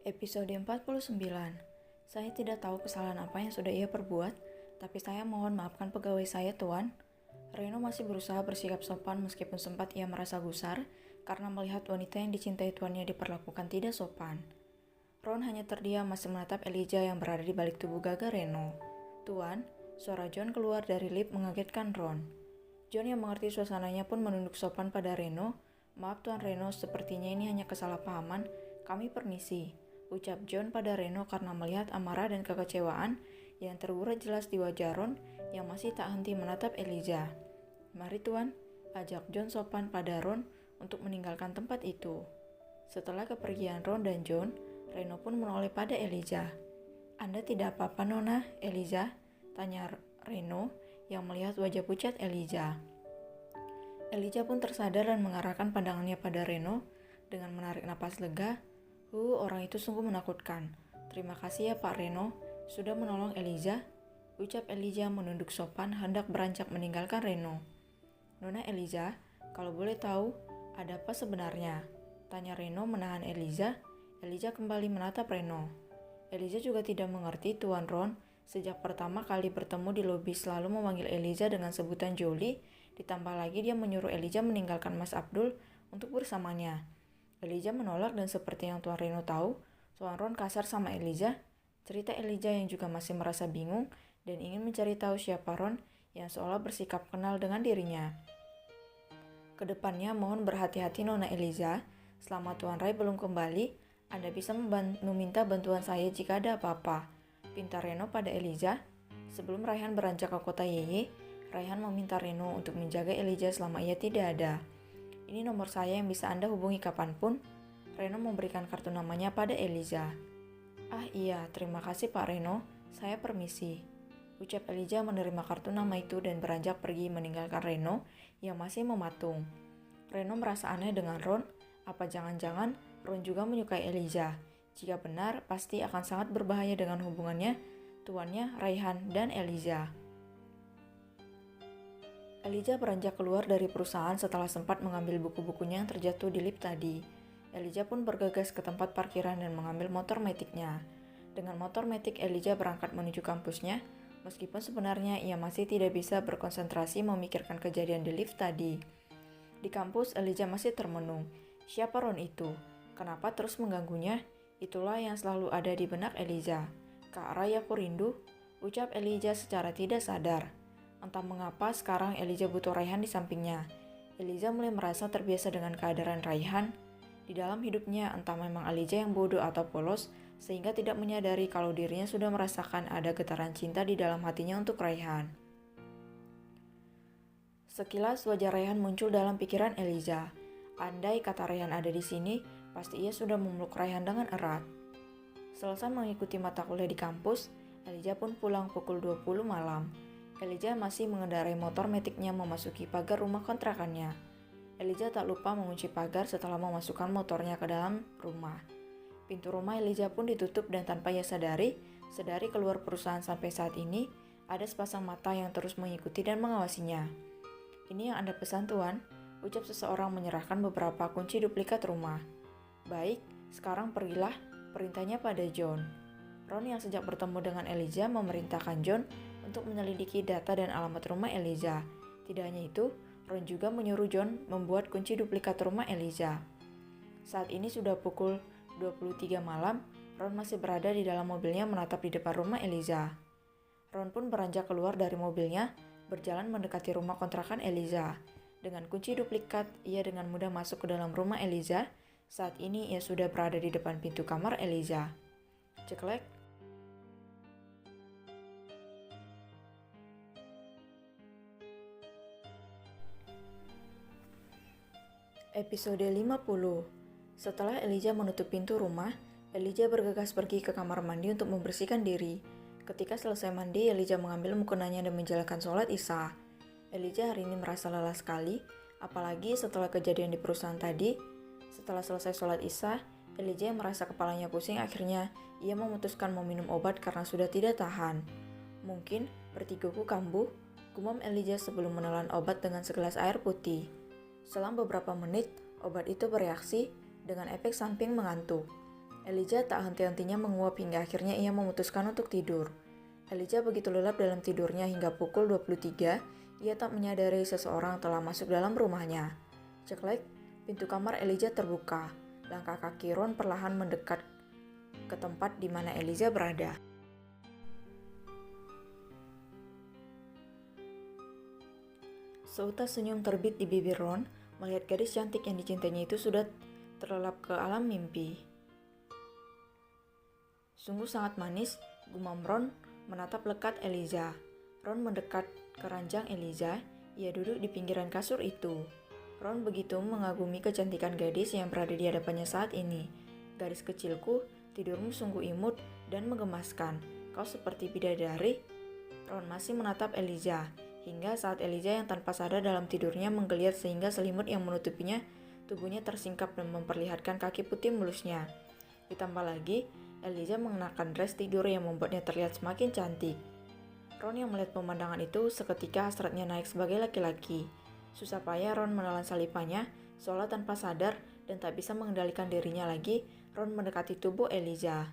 Episode 49. Saya tidak tahu kesalahan apa yang sudah ia perbuat, tapi saya mohon maafkan pegawai saya, Tuan. Reno masih berusaha bersikap sopan meskipun sempat ia merasa gusar karena melihat wanita yang dicintai tuannya diperlakukan tidak sopan. Ron hanya terdiam masih menatap Elijah yang berada di balik tubuh gagah Reno. Tuan, suara John keluar dari lift mengagetkan Ron. John yang mengerti suasananya pun menunduk sopan pada Reno. Maaf Tuan Reno, sepertinya ini hanya kesalahpahaman. Kami permisi, ucap John pada Reno karena melihat amarah dan kekecewaan yang terurai jelas di wajah Ron yang masih tak henti menatap Elijah. Mari Tuan, ajak John sopan pada Ron untuk meninggalkan tempat itu. Setelah kepergian Ron dan John, Reno pun menoleh pada Elijah. Anda tidak apa-apa Nona, Elijah? Tanya Reno yang melihat wajah pucat Elijah. Elijah pun tersadar dan mengarahkan pandangannya pada Reno dengan menarik napas lega. Orang itu sungguh menakutkan. Terima kasih ya Pak Reno, sudah menolong Elijah. Ucap Elijah menunduk sopan hendak beranjak meninggalkan Reno. Nona Elijah, kalau boleh tahu, ada apa sebenarnya? Tanya Reno menahan Elijah. Elijah kembali menatap Reno. Elijah juga tidak mengerti Tuan Ron. Sejak pertama kali bertemu di lobi selalu memanggil Elijah dengan sebutan Jolie. Ditambah lagi dia menyuruh Elijah meninggalkan Mas Abdul untuk bersamanya. Elijah menolak dan seperti yang Tuan Reno tahu, Tuan Ron kasar sama Elijah. Cerita Elijah yang juga masih merasa bingung dan ingin mencari tahu siapa Ron yang seolah bersikap kenal dengan dirinya. Kedepannya mohon berhati-hati Nona Elijah. Selama Tuan Ray belum kembali, Anda bisa meminta bantuan saya jika ada apa-apa. Pinta Reno pada Elijah. Sebelum Raihan beranjak ke kota Yeye, Raihan meminta Reno untuk menjaga Elijah selama ia tidak ada. Ini nomor saya yang bisa Anda hubungi kapanpun. Reno memberikan kartu namanya pada Elijah. Ah iya, terima kasih Pak Reno. Saya permisi. Ucap Elijah menerima kartu nama itu dan beranjak pergi meninggalkan Reno yang masih mematung. Reno merasa aneh dengan Ron. Apa jangan-jangan Ron juga menyukai Elijah? Jika benar, pasti akan sangat berbahaya dengan hubungannya tuannya Raihan dan Elijah. Elijah beranjak keluar dari perusahaan setelah sempat mengambil buku-bukunya yang terjatuh di lift tadi. Elijah pun bergegas ke tempat parkiran dan mengambil motor metiknya. Dengan motor metik, Elijah berangkat menuju kampusnya, meskipun sebenarnya ia masih tidak bisa berkonsentrasi memikirkan kejadian di lift tadi. Di kampus, Elijah masih termenung. Siapa Ron itu? Kenapa terus mengganggunya? Itulah yang selalu ada di benak Elijah. Kak Ray, aku rindu, ucap Elijah secara tidak sadar. Entah mengapa sekarang Elijah butuh Raihan di sampingnya. Elijah mulai merasa terbiasa dengan kehadiran Raihan. Di dalam hidupnya, entah memang Elijah yang bodoh atau polos, sehingga tidak menyadari kalau dirinya sudah merasakan ada getaran cinta di dalam hatinya untuk Raihan. Sekilas wajah Raihan muncul dalam pikiran Elijah. Andai kata Raihan ada di sini, pasti ia sudah memeluk Raihan dengan erat. Selesai mengikuti mata kuliah di kampus, Elijah pun pulang pukul 20 malam. Elijah masih mengendarai motor metiknya memasuki pagar rumah kontrakannya. Elijah tak lupa mengunci pagar setelah memasukkan motornya ke dalam rumah. Pintu rumah Elijah pun ditutup dan tanpa ia sadari keluar perusahaan sampai saat ini, ada sepasang mata yang terus mengikuti dan mengawasinya. Ini yang Anda pesan Tuan, ucap seseorang menyerahkan beberapa kunci duplikat rumah. Baik, sekarang pergilah, perintahnya pada John. Ron yang sejak bertemu dengan Elijah memerintahkan John untuk menyelidiki data dan alamat rumah Elijah. Tidak hanya itu, Ron juga menyuruh John membuat kunci duplikat rumah Elijah. Saat ini sudah pukul 23 malam, Ron masih berada di dalam mobilnya menatap di depan rumah Elijah. Ron pun beranjak keluar dari mobilnya, berjalan mendekati rumah kontrakan Elijah. Dengan kunci duplikat, ia dengan mudah masuk ke dalam rumah Elijah. Saat ini ia sudah berada di depan pintu kamar Elijah. Ceklek. Episode 50. Setelah Elijah menutup pintu rumah, Elijah bergegas pergi ke kamar mandi untuk membersihkan diri. Ketika selesai mandi, Elijah mengambil mukenanya dan menjalankan sholat Isya. Elijah hari ini merasa lelah sekali, apalagi setelah kejadian di perusahaan tadi. Setelah selesai sholat Isya, Elijah merasa kepalanya pusing. Akhirnya, ia memutuskan meminum obat karena sudah tidak tahan. Mungkin vertigoku kambuh, gumam Elijah sebelum menelan obat dengan segelas air putih. Selang beberapa menit, obat itu bereaksi dengan efek samping mengantuk. Elijah tak henti-hentinya menguap hingga akhirnya ia memutuskan untuk tidur. Elijah begitu lelap dalam tidurnya hingga pukul 23, ia tak menyadari seseorang telah masuk dalam rumahnya. Ceklek, pintu kamar Elijah terbuka. Langkah kaki Ron perlahan mendekat ke tempat di mana Elijah berada. Seutas senyum terbit di bibir Ron, melihat gadis cantik yang dicintainya itu sudah terlelap ke alam mimpi. Sungguh sangat manis, gumam Ron menatap lekat Elijah. Ron mendekat ke ranjang Elijah, ia duduk di pinggiran kasur itu. Ron begitu mengagumi kecantikan gadis yang berada di hadapannya saat ini. Gadis kecilku, tidurmu sungguh imut dan menggemaskan. Kau seperti bidadari. Ron masih menatap Elijah, hingga saat Elijah yang tanpa sadar dalam tidurnya menggeliat sehingga selimut yang menutupinya tubuhnya tersingkap dan memperlihatkan kaki putih mulusnya. Ditambah lagi, Elijah mengenakan dress tidur yang membuatnya terlihat semakin cantik. Ron yang melihat pemandangan itu seketika hasratnya naik sebagai laki-laki. Susah payah Ron menelan salipannya, seolah tanpa sadar dan tak bisa mengendalikan dirinya lagi, Ron mendekati tubuh Elijah.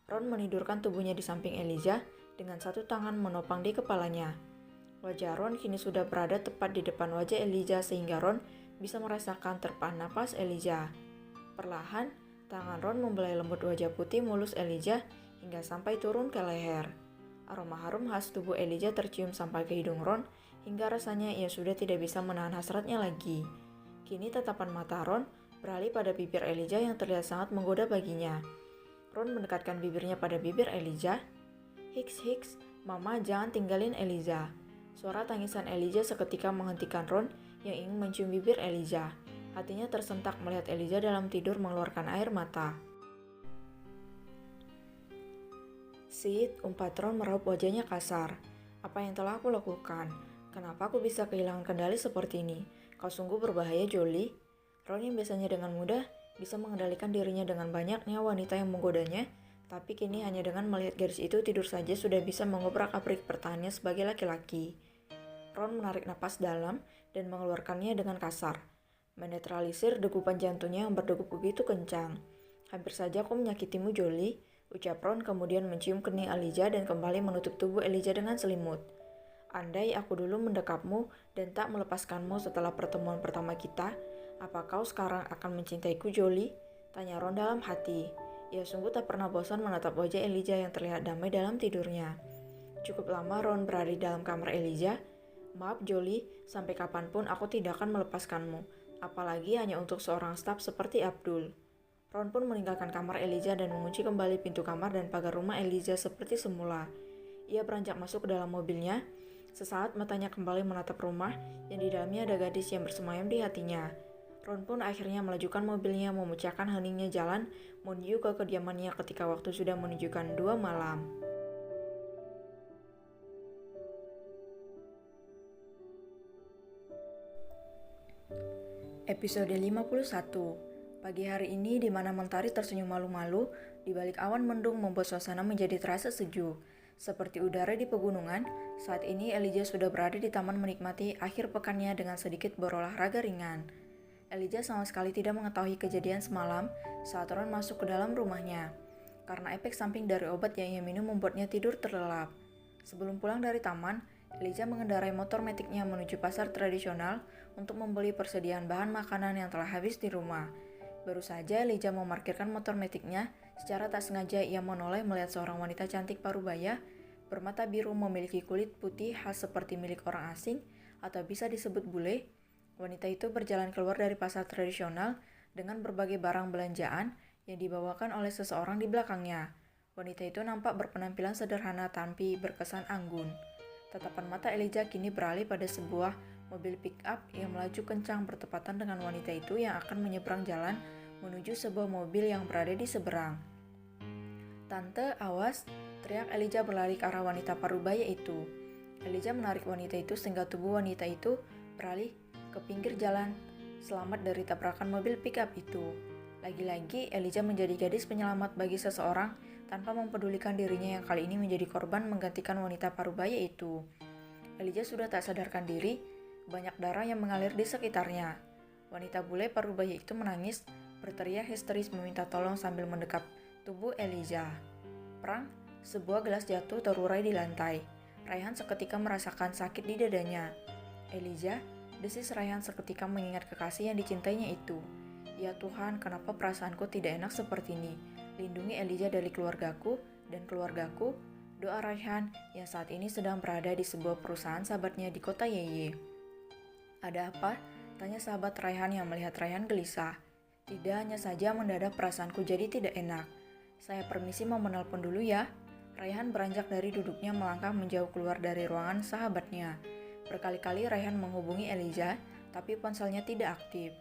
Ron menidurkan tubuhnya di samping Elijah dengan satu tangan menopang di kepalanya. Wajah Ron kini sudah berada tepat di depan wajah Elijah sehingga Ron bisa merasakan terpaan napas Elijah. Perlahan, tangan Ron membelai lembut wajah putih mulus Elijah hingga sampai turun ke leher. Aroma harum khas tubuh Elijah tercium sampai ke hidung Ron hingga rasanya ia sudah tidak bisa menahan hasratnya lagi. Kini tatapan mata Ron beralih pada bibir Elijah yang terlihat sangat menggoda baginya. Ron mendekatkan bibirnya pada bibir Elijah. Hiks, hiks, mama jangan tinggalin Elijah. Suara tangisan Elijah seketika menghentikan Ron yang ingin mencium bibir Elijah. Hatinya tersentak melihat Elijah dalam tidur mengeluarkan air mata. Sid, umpat Ron meraup wajahnya kasar. Apa yang telah aku lakukan? Kenapa aku bisa kehilangan kendali seperti ini? Kau sungguh berbahaya, Jolie. Ron yang biasanya dengan mudah bisa mengendalikan dirinya dengan banyaknya wanita yang menggodanya, tapi kini hanya dengan melihat gadis itu tidur saja sudah bisa mengobrak-abrik pertahanannya sebagai laki-laki. Ron menarik napas dalam dan mengeluarkannya dengan kasar, menetralisir degupan jantungnya yang berdegup begitu kencang. Hampir saja aku menyakitimu, Jolie, ucap Ron kemudian mencium kening Elijah dan kembali menutup tubuh Elijah dengan selimut. Andai aku dulu mendekapmu dan tak melepaskanmu setelah pertemuan pertama kita, apa kau sekarang akan mencintaiku, Jolie? Tanya Ron dalam hati. Ia sungguh tak pernah bosan menatap wajah Elijah yang terlihat damai dalam tidurnya. Cukup lama Ron berada di dalam kamar Elijah. Maaf Jolie, sampai kapanpun aku tidak akan melepaskanmu, apalagi hanya untuk seorang staf seperti Abdul. Ron pun meninggalkan kamar Elijah dan mengunci kembali pintu kamar dan pagar rumah Elijah seperti semula. Ia beranjak masuk ke dalam mobilnya. Sesaat matanya kembali menatap rumah yang di dalamnya ada gadis yang bersemayam di hatinya. Ron pun akhirnya melajukan mobilnya memecahkan heningnya jalan menuju ke kediamannya ketika waktu sudah menunjukkan 2 malam. Episode 51. Pagi hari ini di mana mentari tersenyum malu-malu, di balik awan mendung membuat suasana menjadi terasa sejuk. Seperti udara di pegunungan, saat ini Elijah sudah berada di taman menikmati akhir pekannya dengan sedikit berolahraga ringan. Elijah sama sekali tidak mengetahui kejadian semalam saat Ron masuk ke dalam rumahnya, karena efek samping dari obat yang ia minum membuatnya tidur terlelap. Sebelum pulang dari taman, Elijah mengendarai motor metiknya menuju pasar tradisional untuk membeli persediaan bahan makanan yang telah habis di rumah. Baru saja Elijah memarkirkan motor metiknya, secara tak sengaja ia menoleh melihat seorang wanita cantik parubaya, bermata biru memiliki kulit putih khas seperti milik orang asing, atau bisa disebut bule. Wanita itu berjalan keluar dari pasar tradisional dengan berbagai barang belanjaan yang dibawakan oleh seseorang di belakangnya. Wanita itu nampak berpenampilan sederhana tapi berkesan anggun. Tatapan mata Elijah kini beralih pada sebuah mobil pick-up yang melaju kencang bertepatan dengan wanita itu yang akan menyeberang jalan menuju sebuah mobil yang berada di seberang. Tante, awas! Teriak Elijah berlari ke arah wanita parubaya itu. Elijah menarik wanita itu sehingga tubuh wanita itu beralih ke pinggir jalan, selamat dari tabrakan mobil pick-up itu. Lagi-lagi Elijah menjadi gadis penyelamat bagi seseorang tanpa mempedulikan dirinya yang kali ini menjadi korban menggantikan wanita parubaya itu. Elijah sudah tak sadarkan diri, banyak darah yang mengalir di sekitarnya. Wanita bule parubaya itu menangis, berteriak histeris meminta tolong sambil mendekap Tubuh Elijah. Prang, sebuah gelas jatuh terurai di lantai. Raihan seketika merasakan sakit di dadanya. Elijah, desis Raihan seketika mengingat kekasih yang dicintainya itu. Ya Tuhan, kenapa perasaanku tidak enak seperti ini? Lindungi Elijah dari keluargaku dan keluargaku. Doa Raihan yang saat ini sedang berada di sebuah perusahaan sahabatnya di kota Yeye. Ada apa? Tanya sahabat Raihan yang melihat Raihan gelisah. Tidak, hanya saja mendadak perasaanku jadi tidak enak. Saya permisi mau menelpon dulu ya. Raihan beranjak dari duduknya melangkah menjauh keluar dari ruangan sahabatnya. Berkali-kali Raihan menghubungi Elijah, tapi ponselnya tidak aktif.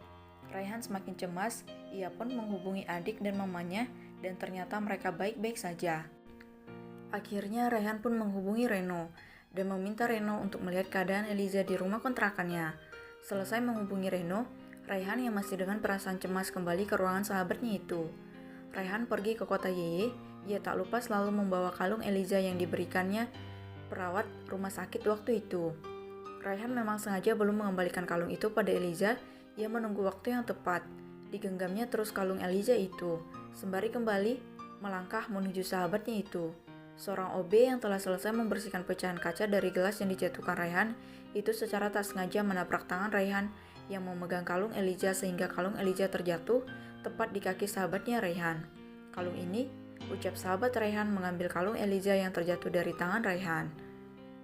Raihan semakin cemas, ia pun menghubungi adik dan mamanya, dan ternyata mereka baik-baik saja. Akhirnya Raihan pun menghubungi Reno, dan meminta Reno untuk melihat keadaan Elijah di rumah kontrakannya. Selesai menghubungi Reno, Raihan yang masih dengan perasaan cemas kembali ke ruangan sahabatnya itu. Raihan pergi ke kota Yeye, ia tak lupa selalu membawa kalung Elijah yang diberikannya perawat rumah sakit waktu itu. Raihan memang sengaja belum mengembalikan kalung itu pada Elijah, ia menunggu waktu yang tepat. Digenggamnya terus kalung Elijah itu, sembari kembali melangkah menuju sahabatnya itu. Seorang OB yang telah selesai membersihkan pecahan kaca dari gelas yang dijatuhkan Raihan, itu secara tak sengaja menabrak tangan Raihan yang memegang kalung Elijah sehingga kalung Elijah terjatuh tepat di kaki sahabatnya Raihan. Kalung ini, ucap sahabat Raihan mengambil kalung Elijah yang terjatuh dari tangan Raihan.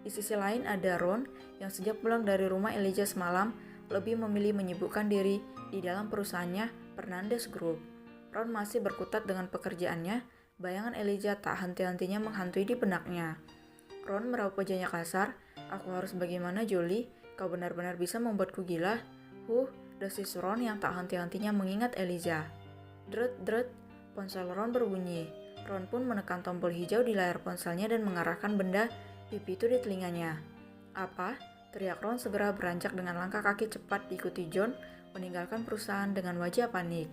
Di sisi lain ada Ron yang sejak pulang dari rumah Elijah semalam lebih memilih menyibukkan diri di dalam perusahaannya Fernandez Group. Ron masih berkutat dengan pekerjaannya, bayangan Elijah tak henti-hentinya menghantui di benaknya. Ron meraup wajahnya kasar, aku harus bagaimana Jolie, kau benar-benar bisa membuatku gila. Desis Ron yang tak henti-hentinya mengingat Elijah. Dret, ponsel Ron berbunyi. Ron pun menekan tombol hijau di layar ponselnya dan mengarahkan benda pipi itu di telinganya. Apa? Teriak Ron segera beranjak dengan langkah kaki cepat diikuti John, meninggalkan perusahaan dengan wajah panik.